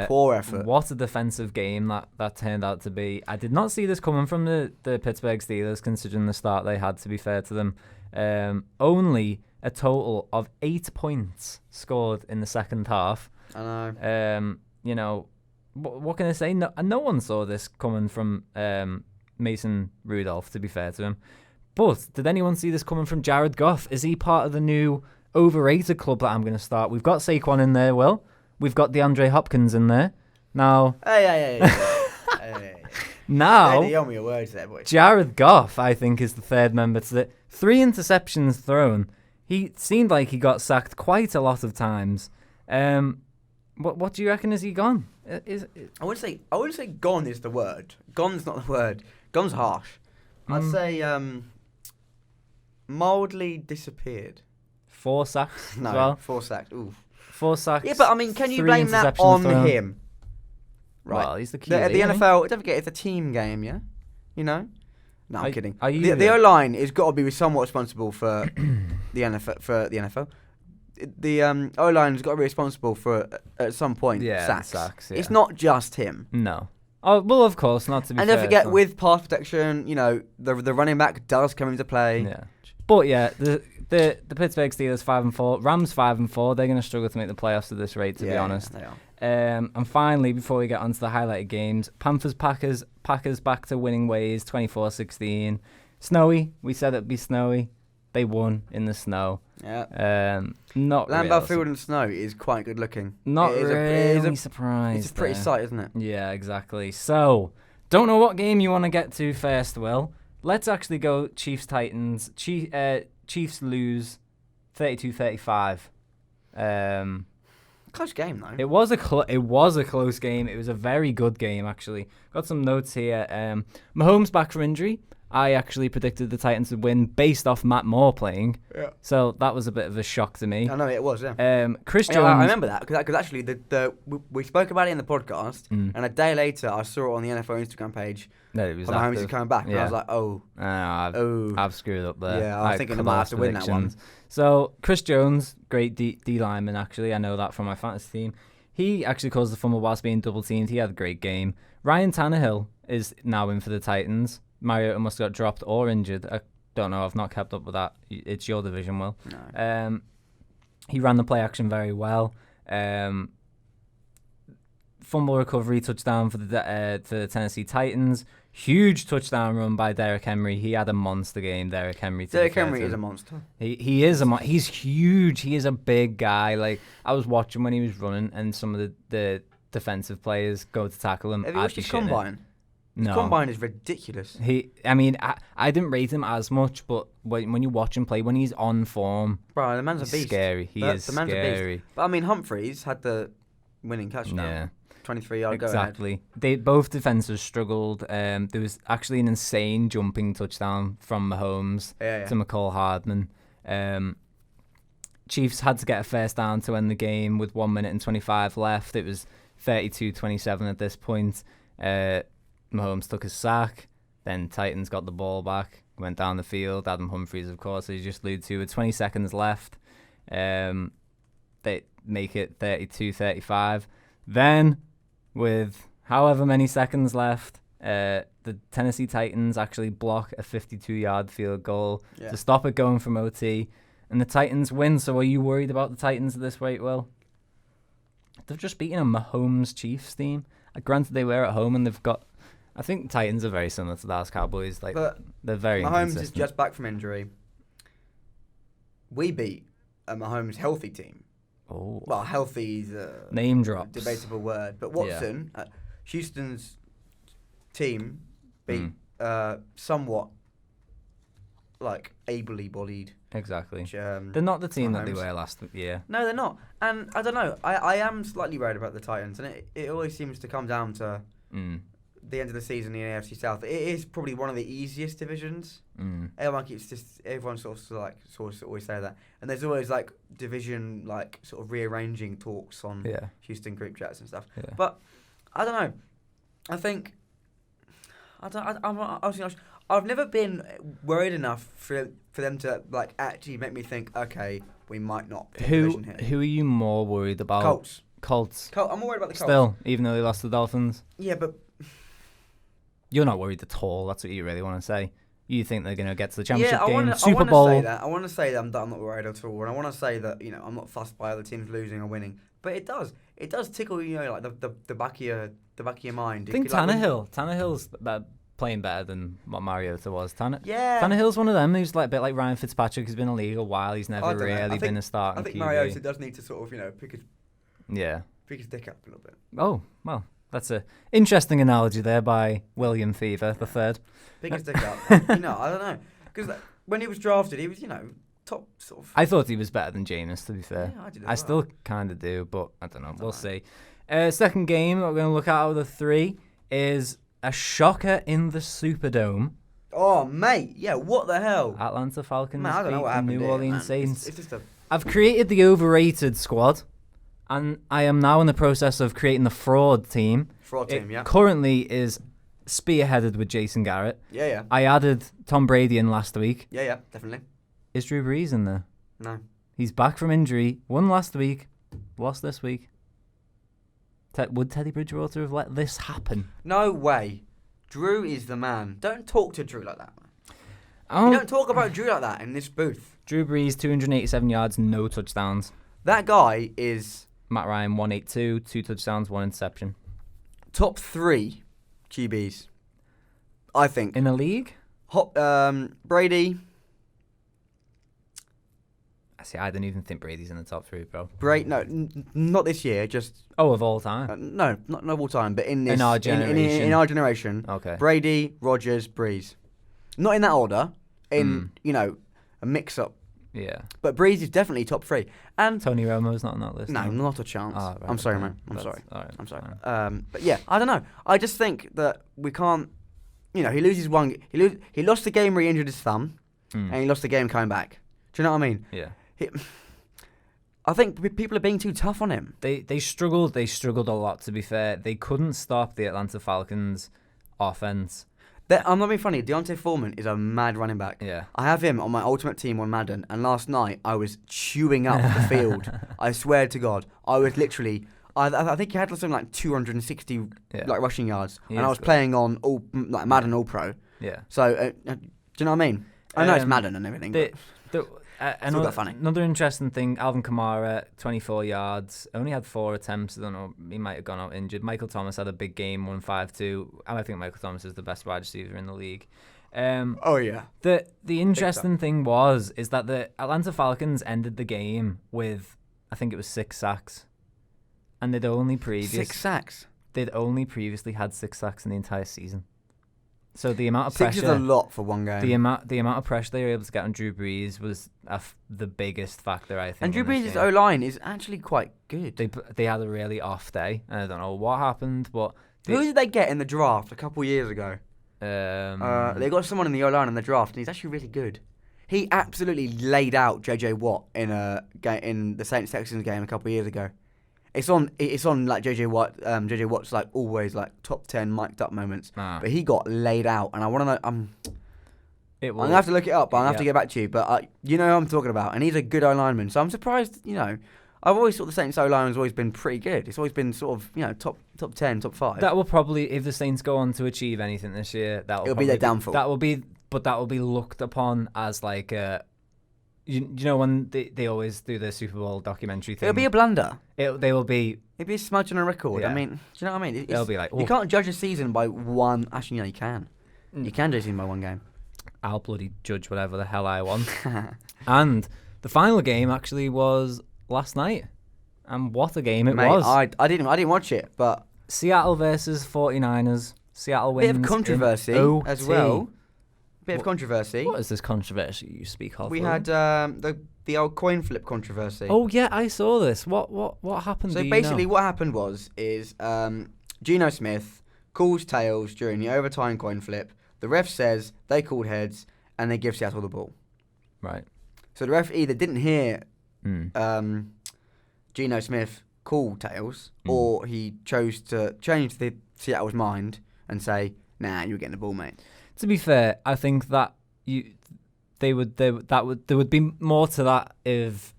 Poor effort. What a defensive game that turned out to be. I did not see this coming from the Pittsburgh Steelers, considering the start they had, to be fair to them. Only a total of 8 points scored in the second half. I know. You know, what can I say? No one saw this coming from Mason Rudolph, to be fair to him. But did anyone see this coming from Jared Goff? Is he part of the new overrated club that I'm going to start? We've got Saquon in there, Will. We've got DeAndre Hopkins in there. Now... Hey. Now... You owe me your words there, boy. Jared Goff, I think, is the third member to the... 3 interceptions thrown. He seemed like he got sacked quite a lot of times. What do you reckon? Is he gone? I wouldn't say gone is the word. Gone's not the word. Gone's harsh. I'd say mildly disappeared. 4 sacks No, as well? 4 sacks. Ooh. 4 sacks. Yeah, but I mean, can you 3 blame that interceptions on thrown. him? Right. Well, he's the key. The NFL, don't forget, it's a team game, yeah? You know? No, I'm kidding. The O-line has got to be somewhat responsible for the NFL. The O-line has got to be responsible for, at some point, sacks. Yeah. It's not just him. No. Oh, well, of course, not to be fair. And don't forget, with pass protection, you know, the running back does come into play. Yeah. But, yeah, the Pittsburgh Steelers 5-4, Rams 5-4, they're going to struggle to make the playoffs at this rate, to be honest. They are. And finally, before we get on to the highlighted games, Panthers back to winning ways, 24-16. Snowy, we said it'd be snowy. They won in the snow. Yeah. Not Lambeau Field in snow is quite good looking. Not really surprised. It's a pretty sight, isn't it? Yeah, exactly. So, don't know what game you want to get to first, Will. Let's actually go Chiefs-Titans. Chiefs lose 32-35. Close game though. It was a close game. It was a very good game, actually. Got some notes here. Mahomes back from injury. I actually predicted the Titans would win based off Matt Moore playing. Yeah. So that was a bit of a shock to me. I know it was. Yeah. Chris Jones. I remember that because actually we spoke about it in the podcast, and a day later I saw it on the NFL Instagram page. No, it was Mahomes is coming back, and I was like, I've screwed up there. Yeah, I was thinking they might have to win that one. So Chris Jones, great D lineman actually. I know that from my fantasy team. He actually caused the fumble whilst being double teamed. He had a great game. Ryan Tannehill is now in for the Titans. Mariota must have got dropped or injured. I don't know. I've not kept up with that. It's your division, Will. No. He ran the play action very well. Fumble recovery touchdown for the Tennessee Titans. Huge touchdown run by Derrick Henry. He had a monster game, Derrick Henry. Derrick Henry is a monster. He is he's huge. He is a big guy. Like, I was watching when he was running, and some of the defensive players go to tackle him. Have you watched his combine? No. His combine is ridiculous. I didn't rate him as much, but when you watch him play, when he's on form, bro, the man's a beast. Scary. He is scary. But I mean, Humphreys had the winning touchdown. Yeah. 23-yard go ahead. Exactly. Both defenses struggled. There was actually an insane jumping touchdown from Mahomes to McCall Hardman. Chiefs had to get a first down to end the game with 1 minute and 25 left. It was 32-27 at this point. Mahomes took a sack. Then Titans got the ball back, went down the field. Adam Humphries, of course, as you just alluded to, with 20 seconds left. They make it 32-35. Then, with however many seconds left, the Tennessee Titans actually block a 52-yard field goal to stop it going from OT. And the Titans win. So are you worried about the Titans at this rate, Will? They've just beaten a Mahomes Chiefs team. Granted, they were at home and they've got... I think the Titans are very similar to the Dallas Cowboys. Like, but they're very Mahomes inconsistent. is just back from injury. We beat a Mahomes healthy team. Oh. Well, healthy is a name drops. Debatable word. But Watson, Houston's team beat somewhat like ably bodied. Exactly. Which, they're not the team that they Mahomes. were last year. No, they're not. And I don't know. I am slightly worried about the Titans, and it always seems to come down to the end of the season in the AFC South. It is probably one of the easiest divisions. Everyone sort of always say that, and there's always like division like sort of rearranging talks on Houston group chats and stuff. Yeah. But I don't know. I think I've never been worried enough for them to like actually make me think, okay, we might not win the division here. Who are you more worried about? Colts. I'm more worried about the Colts. Still, even though they lost to the Dolphins. Yeah, but you're not worried at all. That's what you really want to say. You think they're going to get to the championship game, Super Bowl. I want to say that I'm not worried at all, and I want to say that I'm not fussed by other teams losing or winning. But it does tickle like the back of your mind. I think Tannehill's playing better than what Mariota was. Yeah. Tannehill's one of them who's like a bit like Ryan Fitzpatrick. He's been in the league a while. He's never really been a starting I think QB. Mariota does need to sort of pick his dick up a little bit. Oh well, that's a interesting analogy there by William Feaver the third. Pick his dick up. I don't know, because when he was drafted, he was top sort of. I thought he was better than Jameis, to be fair. Yeah, I did. I still kind of do, but I don't know. We'll see. Second game we're going to look at out of the three is a shocker in the Superdome. Oh, mate. Yeah, what the hell? Atlanta Falcons Man, I don't know what happened New Orleans Saints. It's just I've created the overrated squad, and I am now in the process of creating the fraud team. Yeah. Currently is spearheaded with Jason Garrett. Yeah. I added Tom Brady in last week. Yeah, definitely. Is Drew Brees in there? No. He's back from injury. Won last week. Lost this week. Would Teddy Bridgewater have let this happen? No way. Drew is the man. Don't talk to Drew like that, man. Oh. You don't talk about Drew like that in this booth. Drew Brees, 287 yards, no touchdowns. That guy is... Matt Ryan, 182, 2 touchdowns, 1 interception. Top 3 QBs, I think. In the league? Brady. See, I don't even think Brady's in the top 3, bro. No, not this year. Just of all time. No, not of all time, but in our generation. In our generation. Okay. Brady, Rodgers, Breeze. Not in that order. In a mix-up. Yeah. But Breeze is definitely top 3. And Tony Romo's not on that list. No, not a chance. Oh, right, I'm sorry, okay. man. I'm sorry. All right, I'm sorry. fine. But yeah, I don't know. I just think that we can't. He loses one. He lost the game where he injured his thumb, and he lost the game coming back. Do you know what I mean? Yeah. I think people are being too tough on him. They struggled. They struggled a lot. To be fair, they couldn't stop the Atlanta Falcons' offense. I'm not being funny. Deontay Foreman is a mad running back. Yeah. I have him on my ultimate team on Madden, and last night I was chewing up the field. I swear to God, I was literally. I think he had something like 260 like rushing yards, and I was playing on all like Madden All Pro. Yeah. So do you know what I mean? I know it's Madden and everything. Another interesting thing, Alvin Kamara, 24 yards, only had 4 attempts. I don't know, he might have gone out injured. Michael Thomas had a big game, 152. I think Michael Thomas is the best wide receiver in the league. Oh yeah. The interesting thing is that the Atlanta Falcons ended the game with, I think it was 6 sacks, and they'd only previously 6 sacks. They'd only previously had 6 sacks in the entire season. So the amount of pressure, 6 is a lot for one game. The amount of pressure they were able to get on Drew Brees was the biggest factor, I think. And Drew Brees' O-line is actually quite good. They had a really off day, and I don't know what happened, but who did they get in the draft a couple of years ago? They got someone in the O-line in the draft, and he's actually really good. He absolutely laid out JJ Watt in the Saints Texans game a couple of years ago. It's on like JJ Watt. JJ Watt's like always like top 10 mic'd up moments, but he got laid out, and I want to know. I'm gonna have to look it up, but I'm gonna have to get back to you. But you know who I'm talking about, and he's a good O-lineman. So I'm surprised. I've always thought the Saints O-line has always been pretty good. It's always been sort of top 10, top 5. That will probably, if the Saints go on to achieve anything this year, it'll be their downfall. That will be looked upon as like a. You know when they always do the Super Bowl documentary thing? It'll be a blunder. It'll be a smudge on a record. Yeah. I mean, do you know what I mean? It'll be like... You can't judge a season by one... Actually, no, you can. You can judge a season by one game. I'll bloody judge whatever the hell I want. And the final game actually was last night. And what a game it was. I didn't watch it, but... Seattle versus 49ers. Seattle wins. Bit of controversy in as OT. well. Bit of controversy. What is this controversy you speak of? We had the old coin flip controversy. Oh yeah, I saw this. What happened? So basically, what happened was Geno Smith calls tails during the overtime coin flip. The ref says they called heads, and they give Seattle the ball. Right. So the ref either didn't hear Geno Smith call tails, or he chose to change the Seattle's mind and say, "Nah, you're getting the ball, mate." To be fair, I think that there would be more to that if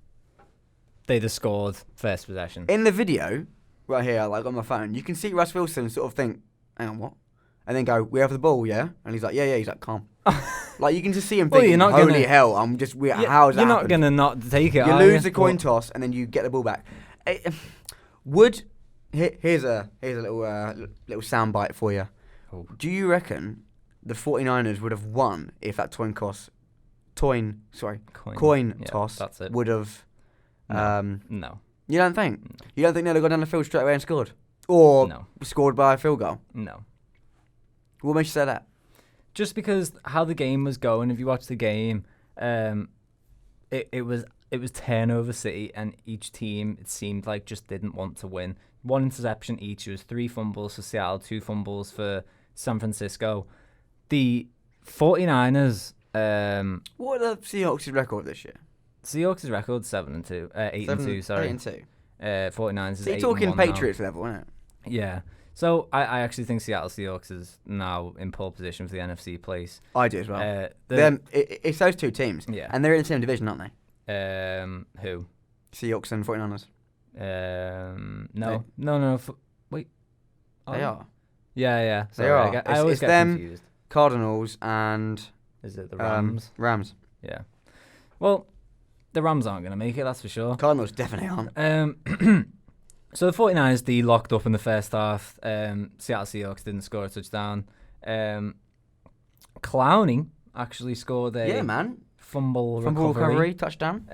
they'd have scored first possession. In the video, right here, like on my phone, you can see Russ Wilson sort of think, "Hang on, what?" And then go, "We have the ball, yeah?" And he's like, "Yeah." He's like, "Calm." Like you can just see him thinking, "Holy hell, I'm just how is that?" You're not gonna not take it. You lose the coin toss and then you get the ball back. Here's a little soundbite for you. Oh. Do you reckon the 49ers would have won if that coin toss would have? No. You don't think? No. You don't think they'd have gone down the field straight away and scored, or scored by a field goal? No. What makes you say that? Just because how the game was going. If you watch the game, it was turnover city, and each team, it seemed like, just didn't want to win. One interception each. It was 3 fumbles for Seattle, 2 fumbles for San Francisco. The 49ers. What are the Seahawks' record this year? Seahawks' record 7-2, 8-2. Sorry, 8-2. 49ers. So you're talking Patriots level, isn't it? Yeah. So I actually think Seattle Seahawks is now in pole position for the NFC place. I do as well. It's those two teams. Yeah. And they're in the same division, aren't they? Who? Seahawks and 49ers. No. Wait. They are. Yeah. They Sorry, are. I always it's get them, confused. Cardinals, and... Is it the Rams? Rams. Yeah. Well, the Rams aren't going to make it, that's for sure. Cardinals definitely aren't. So the 49ers, they locked up in the first half. Seattle Seahawks didn't score a touchdown. Clowney actually scored a fumble recovery touchdown.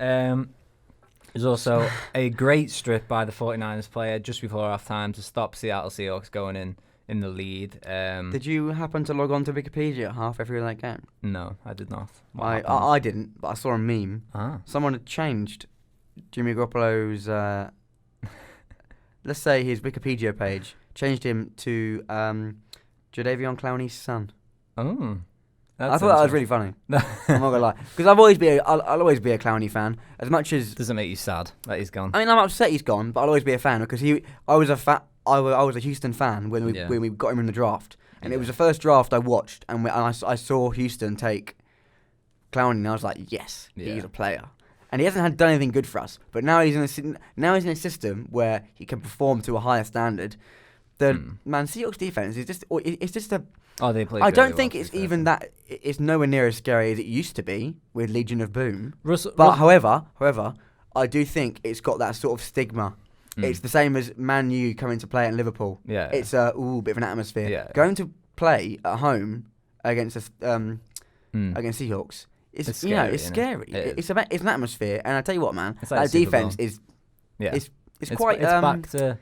There's also a great strip by the 49ers player just before half-time to stop Seattle Seahawks going in the lead. Did you happen to log on to Wikipedia halfway through that game? No, I did not. I didn't, but I saw a meme. Ah. Someone had changed Jimmy Garoppolo's, let's say his Wikipedia page, changed him to Jadeveon Clowney's son. Oh. I thought that was really funny. I'm not gonna lie, because I'll always be a Clowney fan. As much as does it make you sad that he's gone? I mean, I'm upset he's gone, but I'll always be a fan because I was a Houston fan when we got him in the draft, and it was the first draft I watched, and I saw Houston take Clowney, and I was like, yes, he's a player, and he hasn't done anything good for us, but now he's in a system where he can perform to a higher standard. Seahawks defense is just a. Oh, they play. I don't think it's even that. It's nowhere near as scary as it used to be with Legion of Boom. However, I do think it's got that sort of stigma. It's the same as Man U coming to play at Liverpool. Yeah. It's a bit of an atmosphere. Yeah. Going to play at home against against Seahawks, it's scary. It's scary. It's an atmosphere, and I tell you what, man, like that defense is. Yeah. It's quite. It's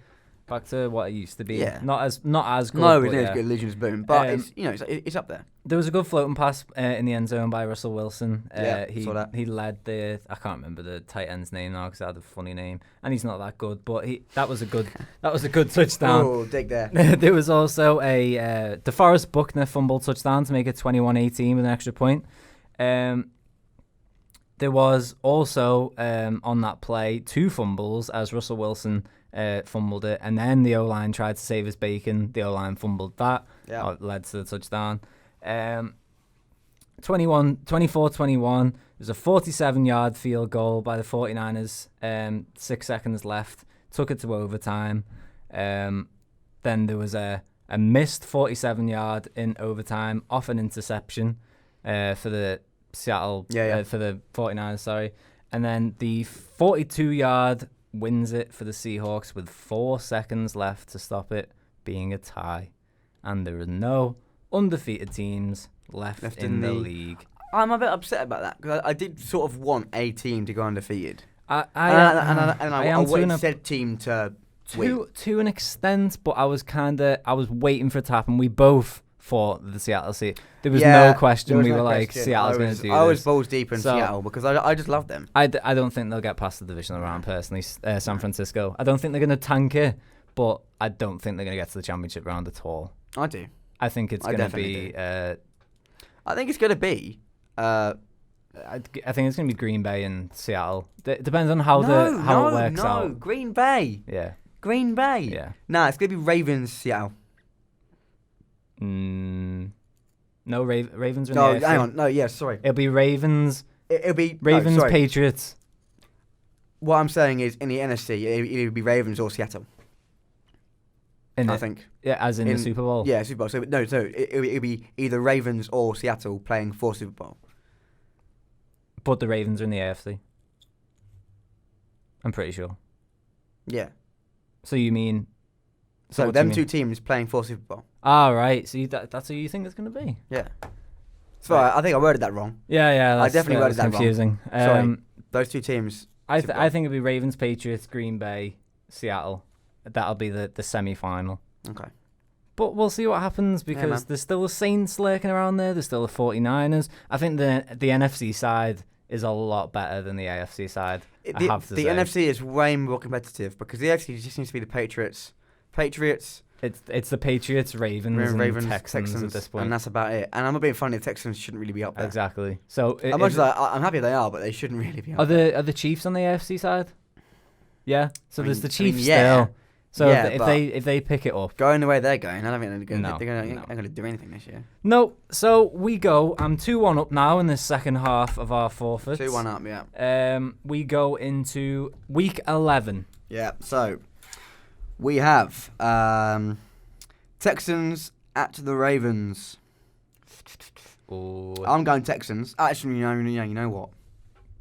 back to what it used to be. Yeah. Not as good. No, it's not as good as Legion's Boom, but it's up there. There was a good floating pass in the end zone by Russell Wilson. Saw that. He led I can't remember the tight end's name now because it had a funny name, and he's not that good. But that was a good touchdown. Oh, dig there. There was also a DeForest Buckner fumble touchdown to make it 21-18 with an extra point. There was also on that play 2 fumbles as Russell Wilson fumbled it, and then the O-line tried to save his bacon. The O-line fumbled that. Yeah. Led to the touchdown. 24-21. There's a 47-yard field goal by the 49ers. 6 seconds left. Took it to overtime. Then there was a missed 47-yard in overtime off an interception for the Seattle, for the 49ers, sorry. And then the 42-yard wins it for the Seahawks with 4 seconds left to stop it being a tie. And there are no undefeated teams left in the league. I'm a bit upset about that because I did sort of want a team to go undefeated. I wanted said team to To an extent, but I was waiting for it to happen. We both thought the Seattle Seahawks. There was no question. We were like, Seattle's going to do this. I was balls deep in Seattle because I just love them. I don't think they'll get past the divisional round, personally, San Francisco. I don't think they're going to tank it, but I don't think they're going to get to the championship round at all. I do. I think it's going to be... I think it's going to be... I think it's going to be Green Bay and Seattle. It depends on how it works out. No, Green Bay. Yeah. Green Bay. Yeah. Nah, it's going to be Ravens, Seattle. No, Ravens are in No, the AFC. hang on. No, yeah, sorry. It'll be Ravens. It'll be... Ravens, sorry. Patriots. What I'm saying is, in the NFC, it'll be Ravens or Seattle. I think. Yeah, as in the Super Bowl. Yeah, Super Bowl. So it'll be either Ravens or Seattle playing for Super Bowl. But the Ravens are in the AFC. I'm pretty sure. Yeah. So you mean... So them two teams playing for Super Bowl. Ah, right. So that's who you think it's going to be? Yeah. So I think I worded that wrong. Yeah. I definitely worded that confusing. Wrong. Sorry. Those two teams. I think it'll be Ravens, Patriots, Green Bay, Seattle. That'll be the semi-final. Okay. But we'll see what happens because there's still the Saints lurking around there. There's still the 49ers. I think the NFC side is a lot better than the AFC side. The NFC is way more competitive because the AFC just seems to be the Patriots. It's the Patriots, Ravens, and Texans at this point. And that's about it. And I'm not being funny, the Texans shouldn't really be up there. Exactly. So I'm happy they are, but they shouldn't really be up there. Are the Chiefs on the AFC side? Yeah. So there's the Chiefs still. So if they pick it up, going the way they're going, I don't think they're going to do anything this year. No. So we go. I'm 2-1 up now in the second half of our forfeits. 2-1 up, yeah. We go into week 11. Yeah. So we have Texans at the Ravens. Ooh. I'm going Texans. Actually, you know what?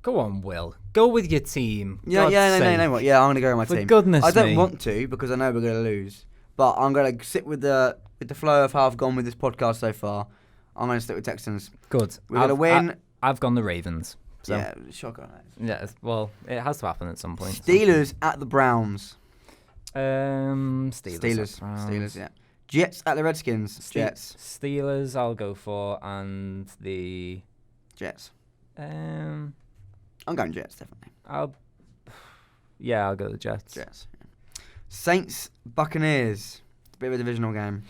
Go on, Will. Go with your team. No, what? Yeah, I'm going to go with my team. For goodness I don't me. want to because I know we're going to lose. But I'm going to sit with the flow of how I've gone with this podcast so far. I'm going to stick with Texans. Good. We're going to win. I've gone the Ravens. So. Yeah, shocker. Yeah, well, it has to happen at some point. Steelers at the Browns. Steelers, yeah. Jets at the Redskins. Jets. Steelers, I'll go for, and the Jets. I'm going Jets, definitely. I'll go the Jets. Jets. Yeah. Saints, Buccaneers. It's a bit of a divisional game.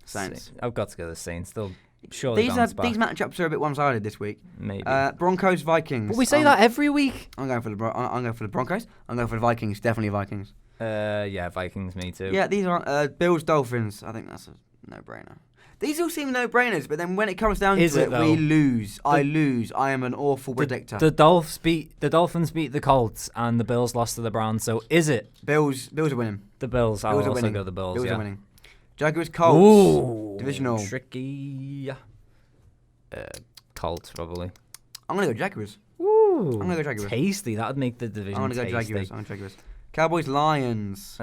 Saints. I've got to go the Saints. They'll surely these matchups are a bit one-sided this week. Maybe. Broncos, Vikings. But we say that every week. I'm going for the Broncos. I'm going for the Vikings. Definitely Vikings. Yeah, Vikings. Me too. Yeah, these are Bills, Dolphins. I think that's a no-brainer. These all seem no-brainers, but then when it comes down to it, we lose. I lose. I am an awful predictor. The Dolphins beat the Colts, and the Bills lost to the Browns. So is it? Bills are winning. The Bills. I'll also go the Bills. Bills are winning. Jaguars, Colts. Ooh, divisional. Tricky. Colts probably. I'm gonna go Jaguars. Ooh, I'm gonna go Jaguars. Tasty. That would make the division. I'm gonna go Jaguars. Cowboys, Lions.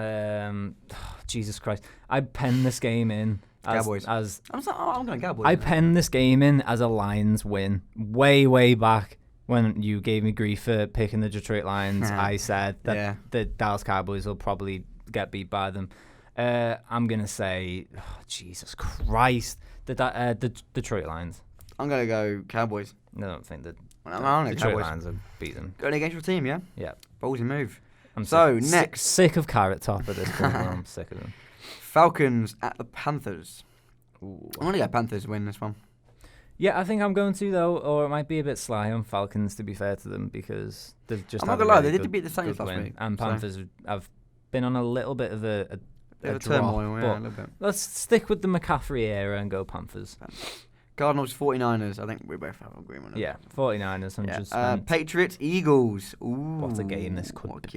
Jesus Christ! I penned this game in. Cowboys. I'm going Cowboys. I penned this game in as a Lions win way back when you gave me grief for picking the Detroit Lions. I said that the Dallas Cowboys will probably get beat by them. I'm gonna say, Jesus Christ, the Detroit Lions. I'm gonna go Cowboys. I don't think that the Detroit Lions will beat them. Going against your team, yeah. Yeah. Ballsy move. Next, sick of Carrot Top at this point. I'm sick of them. Falcons at the Panthers. Ooh. I'm going to go Panthers to win this one. Yeah, I think I'm going to, though, or it might be a bit sly on Falcons, to be fair to them, because they've just I'm not going to lie, they did beat the Saints last week. And Panthers have been on a little bit of a drop, turmoil, yeah, a little bit. Let's stick with the McCaffrey era and go Panthers. Cardinals, 49ers. I think we both have agreement on that. Yeah, 49ers. Yeah. Patriots, Eagles. Ooh, what a game this could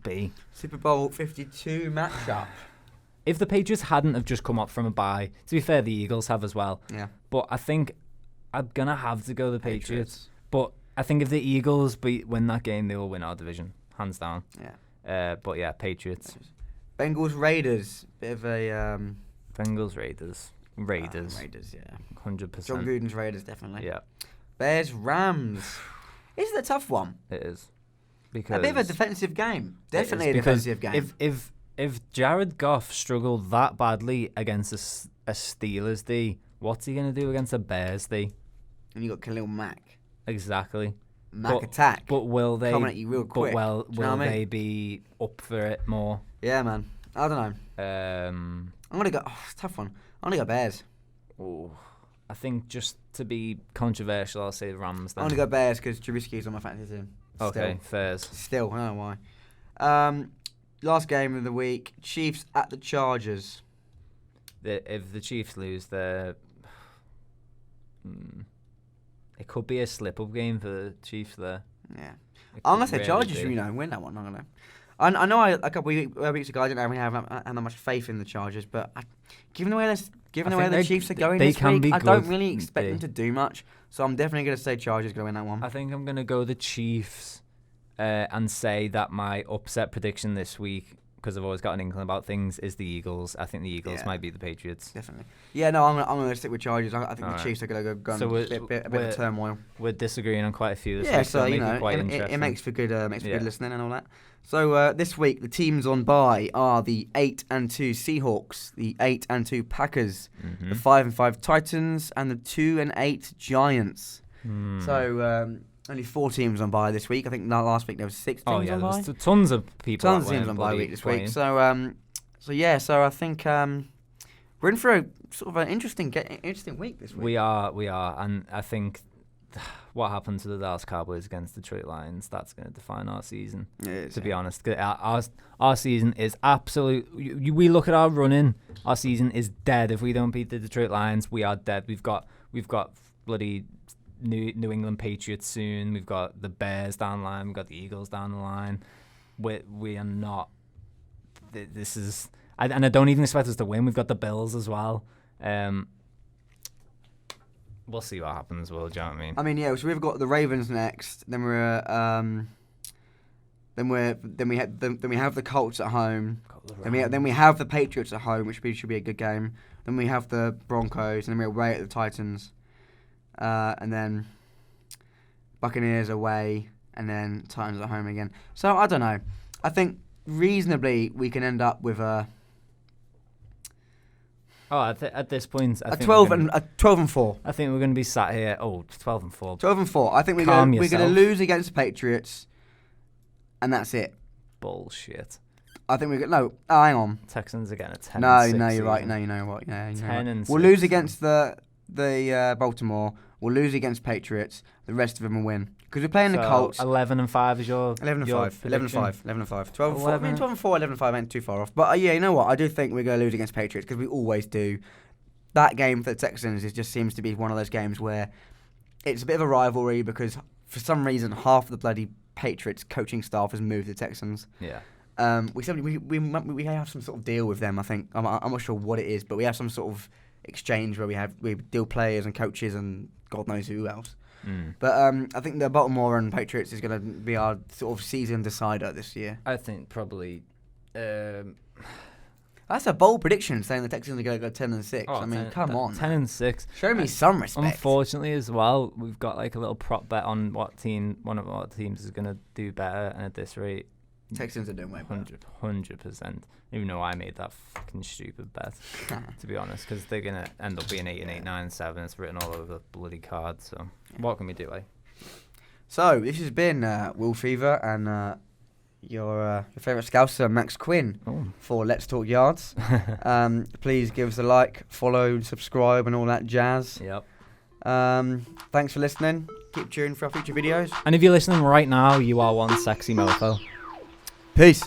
be. Super Bowl 52 matchup. If the Patriots hadn't have just come up from a bye, to be fair, the Eagles have as well. Yeah. But I think I'm going to have to go the Patriots. But I think if the Eagles win that game, they will win our division, hands down. Yeah. But yeah, Patriots. Bengals, Raiders. Bit of a... Bengals, Raiders. Raiders, yeah. 100%. John Gruden's Raiders, definitely. Yeah. Bears, Rams. This is a tough one. It is. Because a bit of a defensive game. Definitely a defensive game. if Jared Goff struggled that badly against a Steelers D, what's he gonna do against a Bears D? And you got Khalil Mack. Exactly. Mack attack. But will they? Coming at you real quick. But will they be up for it more? Yeah, man. I don't know. I'm gonna go. Oh, it's a tough one. I'm gonna go Bears. Oh, I think just to be controversial, I'll say the Rams. Then. I'm gonna go Bears because Trubisky's on my fantasy team. Okay, fairs. Still, I don't know why. Last game of the week: Chiefs at the Chargers. If the Chiefs lose, it could be a slip-up game for the Chiefs there. Yeah, I'm gonna say Chargers. Win that one. I'm gonna. I know a couple of weeks ago I didn't really have that much faith in the Chargers, but given the way the Chiefs are going this week, I don't really expect them to do much. So I'm definitely going to say Chargers going to win that one. I think I'm going to go the Chiefs and say that my upset prediction this week, because I've always got an inkling about things, is the Eagles. I think the Eagles might beat the Patriots. Definitely. Yeah, no, I'm going to stick with Chargers. I think the Chiefs are going to go a bit of turmoil. We're disagreeing on quite a few this week, so it makes for good listening and all that. So this week the teams on bye are the 8-2 Seahawks, the 8-2 Packers, the 5-5 Titans, and the 2-8 Giants. So only 4 teams on bye this week. I think last week there was 6 teams on bye. There's tons of people. Tons of teams on bye week this week. So I think we're in for a sort of an interesting week this week. We are, and I think what happened to the Dallas Cowboys against the Detroit Lions, that's going to define our season. To be honest, our season is absolute. We look at our running, our season is dead. If we don't beat the Detroit Lions, we are dead. We've got bloody New England Patriots soon. We've got the Bears down the line. We've got the Eagles down the line. We are not. This is, and I don't even expect us to win. We've got the Bills as well. We'll see what happens. Will, do you know what I mean? I mean, yeah. So we've got the Ravens next. Then we have the Colts at home. Then we have the Patriots at home, which should be a good game. Then we have the Broncos, and then we're away at the Titans, and then Buccaneers away, and then Titans at home again. So I don't know. I think reasonably we can end up with a. At this point, I think 12 and 4. I think we're going to be sat here. 12 and 4. 12 and 4. I think we're going to lose against the Patriots, and that's it. Bullshit. I think we're going to. No, hang on. Texans again at 10. No, you're right. No, you know what? Yeah, 10 and 6. We'll lose against the Baltimore. We'll lose against Patriots. The rest of them will win because we're playing the Colts. 11 and 5 is your 11 and 5. 11 and 5. 11 and 5. 12 and 4. 11. I mean, 12 and 4. 11 and 5 ain't too far off. But yeah, you know what? I do think we're going to lose against Patriots because we always do. That game for the Texans just seems to be one of those games where it's a bit of a rivalry because for some reason half of the bloody Patriots coaching staff has moved to the Texans. Yeah. We have some sort of deal with them. I think I'm not sure what it is, but we have some sort of exchange where we deal players and coaches and God knows who else. But I think the Baltimore and Patriots is going to be our sort of season decider this year. I think probably. That's a bold prediction, saying the Texans are going to go 10 and 6. I mean, come on. 10 and 6. Show me some respect. Unfortunately, as well, we've got like a little prop bet on one of our teams is going to do better, and at this rate, Texans are doing way better. 100%. Even though I made that fucking stupid bet, to be honest, because they're going to end up being 8 and 8, 9 and 7. It's written all over the bloody card. So what can we do, eh? So this has been Will Fever and your favourite scouser, Max Quinn, for Let's Talk Yards. Please give us a like, follow, subscribe, and all that jazz. Yep. Thanks for listening. Keep tuned for our future videos. And if you're listening right now, you are one sexy mofo. Peace.